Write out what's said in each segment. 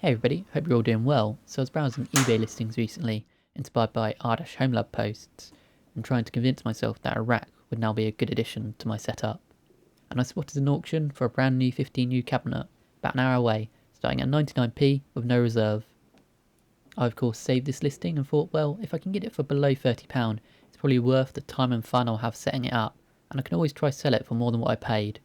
Hey everybody, hope you're all doing well. So I was browsing eBay listings recently, inspired by r-homelab posts, and trying to convince myself that a rack would now be a good addition to my setup. And I spotted an auction for a brand new 15u cabinet, about an hour away, starting at 99p with no reserve. I of course saved this listing and thought, well, if I can get it for below £30, it's probably worth the time and fun I'll have setting it up, and I can always try sell it for more than what I paid.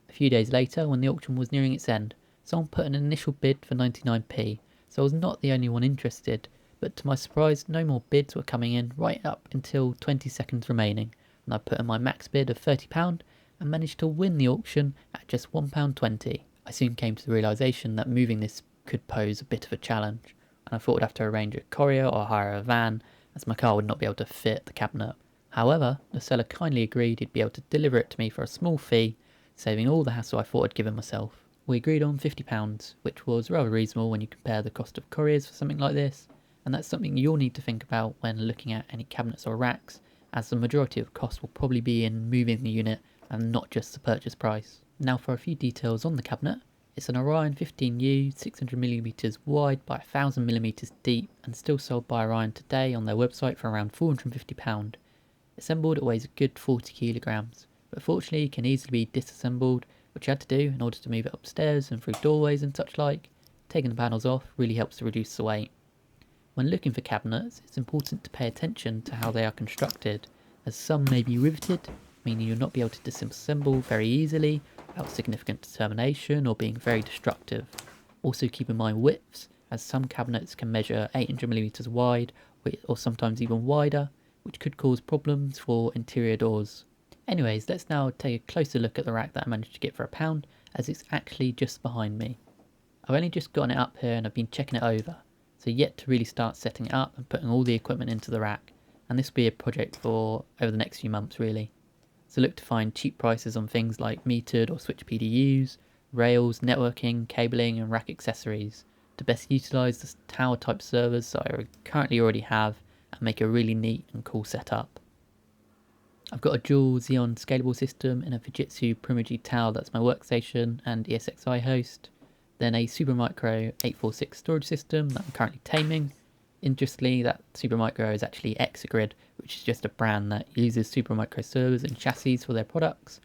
A few days later, when the auction was nearing its end, someone put an initial bid for 99p, so I was not the only one interested, but to my surprise no more bids were coming in right up until 20 seconds remaining, and I put in my max bid of £30 and managed to win the auction at just £1.20. I soon came to the realisation that moving this could pose a bit of a challenge, and I thought I'd have to arrange a courier or hire a van, as my car would not be able to fit the cabinet. However, the seller kindly agreed he'd be able to deliver it to me for a small fee, saving all the hassle I thought I'd given myself. We agreed on £50, which was rather reasonable when you compare the cost of couriers for something like this, and that's something you'll need to think about when looking at any cabinets or racks, as the majority of cost will probably be in moving the unit and not just the purchase price. Now for a few details on the cabinet. It's an Orion 15u, 600mm wide by 1000mm deep, and still sold by Orion today on their website for around £450. Assembled it weighs a good 40kg, but fortunately can easily be disassembled, which I had to do in order to move it upstairs and through doorways and such like. Taking the panels off really helps to reduce the weight. When looking for cabinets, it's important to pay attention to how they are constructed, as some may be riveted, meaning you'll not be able to disassemble very easily without significant determination or being very destructive. Also keep in mind widths, as some cabinets can measure 800mm wide or sometimes even wider, which could cause problems for interior doors. Anyways, let's now take a closer look at the rack that I managed to get for £1, as it's actually just behind me. I've only just gotten it up here and I've been checking it over, so yet to really start setting it up and putting all the equipment into the rack, and this will be a project for over the next few months really. So look to find cheap prices on things like metered or switch PDUs, rails, networking, cabling and rack accessories, to best utilise the tower type servers that I currently already have and make a really neat and cool setup. I've got a dual Xeon scalable system in a Fujitsu Primagy tower that's my workstation and ESXi host, then a Supermicro 846 storage system that I'm currently taming. Interestingly, that Supermicro is actually Exagrid, which is just a brand that uses Supermicro servers and chassis for their products,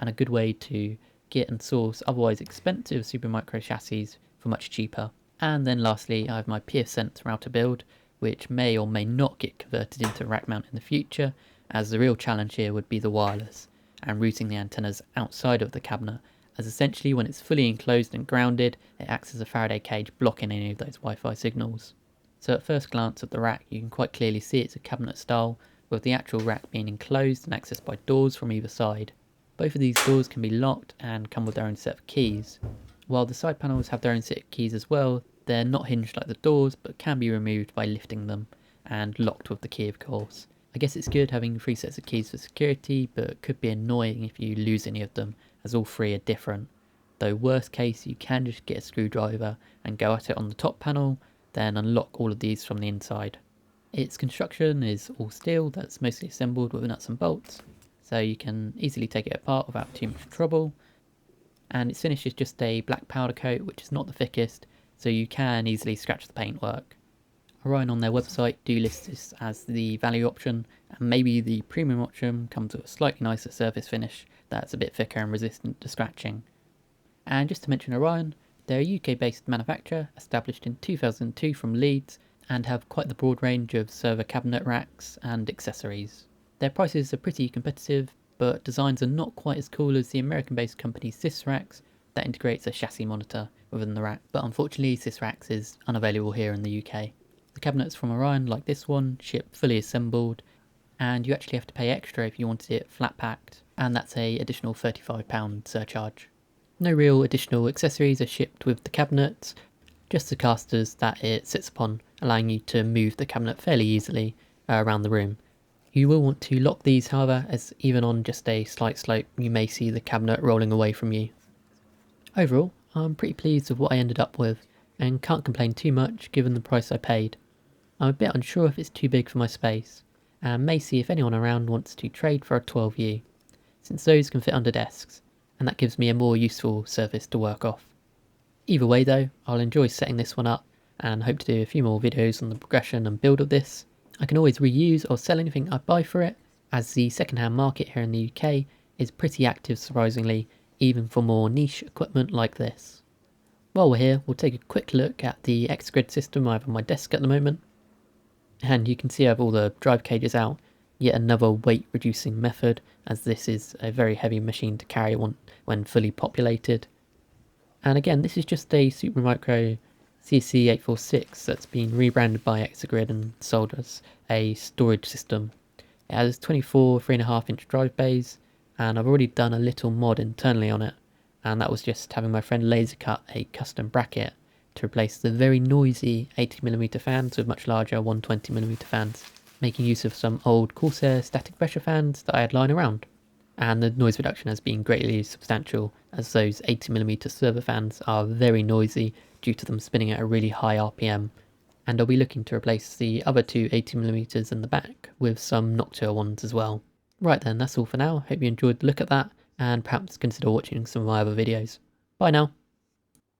and a good way to get and source otherwise expensive Supermicro chassis for much cheaper. And then lastly, I have my pfSense router build, which may or may not get converted into rack mount in the future, as the real challenge here would be the wireless and routing the antennas outside of the cabinet, as essentially when it's fully enclosed and grounded, it acts as a Faraday cage blocking any of those Wi-Fi signals. So at first glance at the rack, you can quite clearly see it's a cabinet style, with the actual rack being enclosed and accessed by doors from either side. Both of these doors can be locked and come with their own set of keys. While the side panels have their own set of keys as well, they're not hinged like the doors, but can be removed by lifting them, and locked with the key of course. I guess it's good having 3 sets of keys for security, but it could be annoying if you lose any of them, as all 3 are different. Though worst case, you can just get a screwdriver and go at it on the top panel, then unlock all of these from the inside. Its construction is all steel that's mostly assembled with nuts and bolts, so you can easily take it apart without too much trouble. And its finish is just a black powder coat, which is not the thickest, so you can easily scratch the paintwork. Orion on their website do list this as the value option, and maybe the premium option comes with a slightly nicer surface finish that's a bit thicker and resistant to scratching. And just to mention Orion, they're a UK based manufacturer established in 2002 from Leeds, and have quite the broad range of server cabinet racks and accessories. Their prices are pretty competitive, but designs are not quite as cool as the American based company Sysrax that integrates a chassis monitor within the rack, but unfortunately Sysrax is unavailable here in the UK. The cabinets from Orion, like this one, ship fully assembled, and you actually have to pay extra if you wanted it flat packed, and that's a additional £35 surcharge. No real additional accessories are shipped with the cabinets, just the casters that it sits upon, allowing you to move the cabinet fairly easily around the room. You will want to lock these however, as even on just a slight slope you may see the cabinet rolling away from you. Overall, I'm pretty pleased with what I ended up with, and can't complain too much given the price I paid. I'm a bit unsure if it's too big for my space, and may see if anyone around wants to trade for a 12U, since those can fit under desks, and that gives me a more useful surface to work off. Either way though, I'll enjoy setting this one up and hope to do a few more videos on the progression and build of this. I can always reuse or sell anything I buy for it, as the second-hand market here in the UK is pretty active surprisingly, even for more niche equipment like this. While we're here, we'll take a quick look at the X-Grid system I have on my desk at the moment. And you can see I have all the drive cages out, yet another weight reducing method, as this is a very heavy machine to carry when fully populated. And again, this is just a Supermicro CC846 that's been rebranded by X-Grid and sold as a storage system. It has 24 3.5-inch drive bays, and I've already done a little mod internally on it, and that was just having my friend laser cut a custom bracket to replace the very noisy 80mm fans with much larger 120mm fans, making use of some old Corsair static pressure fans that I had lying around. And the noise reduction has been greatly substantial, as those 80mm server fans are very noisy due to them spinning at a really high RPM, and I'll be looking to replace the other two 80mm in the back with some Noctua ones as well. Right then, that's all for now. Hope you enjoyed the look at that, and perhaps consider watching some of my other videos. Bye now.